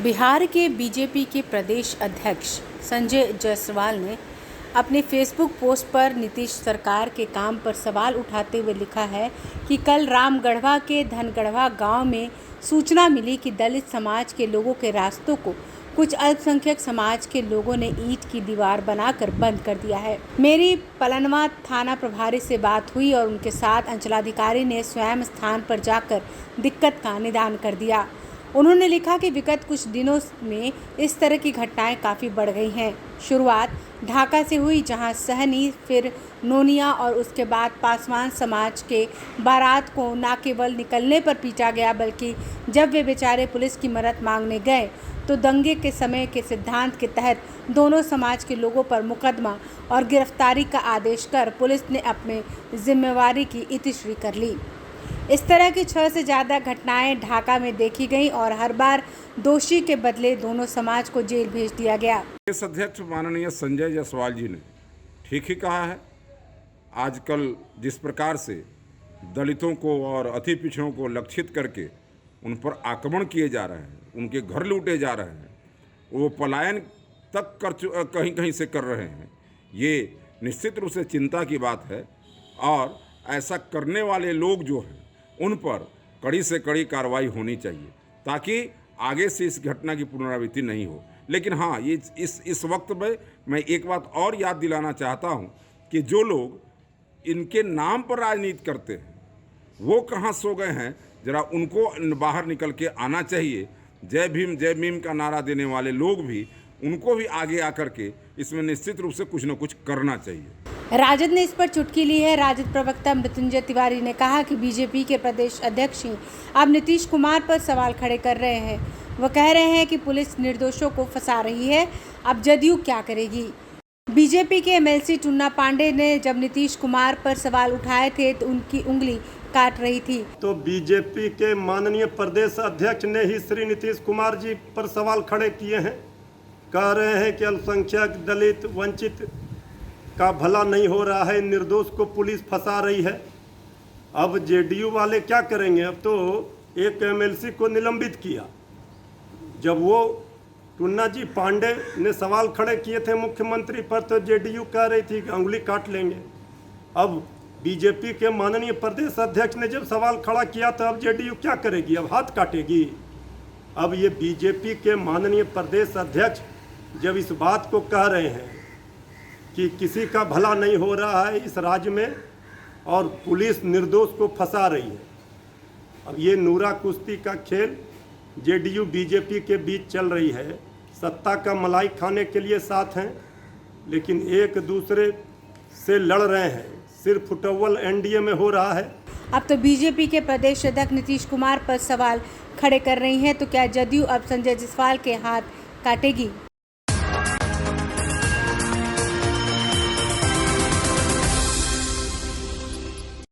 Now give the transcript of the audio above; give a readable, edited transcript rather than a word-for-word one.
बिहार के बीजेपी के प्रदेश अध्यक्ष संजय जायसवाल ने अपने फेसबुक पोस्ट पर नीतीश सरकार के काम पर सवाल उठाते हुए लिखा है कि कल रामगढ़वा के धनगढ़वा गांव में सूचना मिली कि दलित समाज के लोगों के रास्तों को कुछ अल्पसंख्यक समाज के लोगों ने ईंट की दीवार बनाकर बंद कर दिया है। मेरी पलनवा थाना प्रभारी से बात हुई और उनके साथ अंचलाधिकारी ने स्वयं स्थान पर जाकर दिक्कत का निदान कर दिया। उन्होंने लिखा कि विगत कुछ दिनों में इस तरह की घटनाएं काफ़ी बढ़ गई हैं। शुरुआत ढाका से हुई, जहां सहनी, फिर नोनिया और उसके बाद पासवान समाज के बारात को न केवल निकलने पर पीटा गया, बल्कि जब वे बेचारे पुलिस की मदद मांगने गए तो दंगे के समय के सिद्धांत के तहत दोनों समाज के लोगों पर मुकदमा और गिरफ्तारी का आदेश कर पुलिस ने अपनी जिम्मेवारी की इतिश्री कर ली। इस तरह की 6 से ज़्यादा घटनाएं ढाका में देखी गईं और हर बार दोषी के बदले दोनों समाज को जेल भेज दिया गया। प्रदेश अध्यक्ष माननीय संजय जायसवाल जी ने ठीक ही कहा है। आजकल जिस प्रकार से दलितों को और अति पिछड़ों को लक्षित करके उन पर आक्रमण किए जा रहे हैं, उनके घर लूटे जा रहे हैं, वो पलायन तक कहीं कहीं से कर रहे हैं, ये निश्चित रूप से चिंता की बात है। और ऐसा करने वाले लोग जो हैं उन पर कड़ी से कड़ी कार्रवाई होनी चाहिए, ताकि आगे से इस घटना की पुनरावृत्ति नहीं हो। लेकिन हाँ, ये इस वक्त में मैं एक बात और याद दिलाना चाहता हूँ कि जो लोग इनके नाम पर राजनीति करते हैं वो कहाँ सो गए हैं, ज़रा उनको बाहर निकल के आना चाहिए। जय भीम का नारा देने वाले लोग भी, उनको भी आगे आकर के इसमें निश्चित रूप से कुछ न कुछ करना चाहिए। राजद ने इस पर चुटकी ली है। राजद प्रवक्ता मृत्युंजय तिवारी ने कहा कि बीजेपी के प्रदेश अध्यक्ष ही अब नीतीश कुमार पर सवाल खड़े कर रहे हैं। वह कह रहे हैं कि पुलिस निर्दोषों को फंसा रही है, अब जदयू क्या करेगी। बीजेपी के एमएलसी टुन्ना पांडे ने जब नीतीश कुमार पर सवाल उठाए थे तो उनकी उंगली काट रही थी। तो बीजेपी के माननीय प्रदेश अध्यक्ष ने ही श्री नीतीश कुमार जी पर सवाल खड़े किए हैं। कह रहे हैं कि अल्पसंख्यक, दलित, वंचित का भला नहीं हो रहा है, निर्दोष को पुलिस फंसा रही है। अब जेडीयू वाले क्या करेंगे? अब तो एक एमएलसी को निलंबित किया। जब वो टुन्ना जी पांडे ने सवाल खड़े किए थे मुख्यमंत्री पर, तो जेडीयू कह रही थी कि उंगली काट लेंगे। अब बीजेपी के माननीय प्रदेश अध्यक्ष ने जब सवाल खड़ा किया तो अब जेडीयू क्या करेगी? अब हाथ काटेगी। अब ये बीजेपी के माननीय प्रदेश अध्यक्ष जब इस बात को कह रहे हैं कि किसी का भला नहीं हो रहा है इस राज्य में और पुलिस निर्दोष को फंसा रही है, अब ये नूरा कुश्ती का खेल जेडीयू बीजेपी के बीच चल रही है। सत्ता का मलाई खाने के लिए साथ हैं, लेकिन एक दूसरे से लड़ रहे हैं। सिर्फ फुटबॉल एनडीए में हो रहा है। अब तो बीजेपी के प्रदेश अध्यक्ष नीतीश कुमार पर सवाल खड़े कर रही हैं, तो क्या जदयू अब संजय जायसवाल के हाथ काटेगी?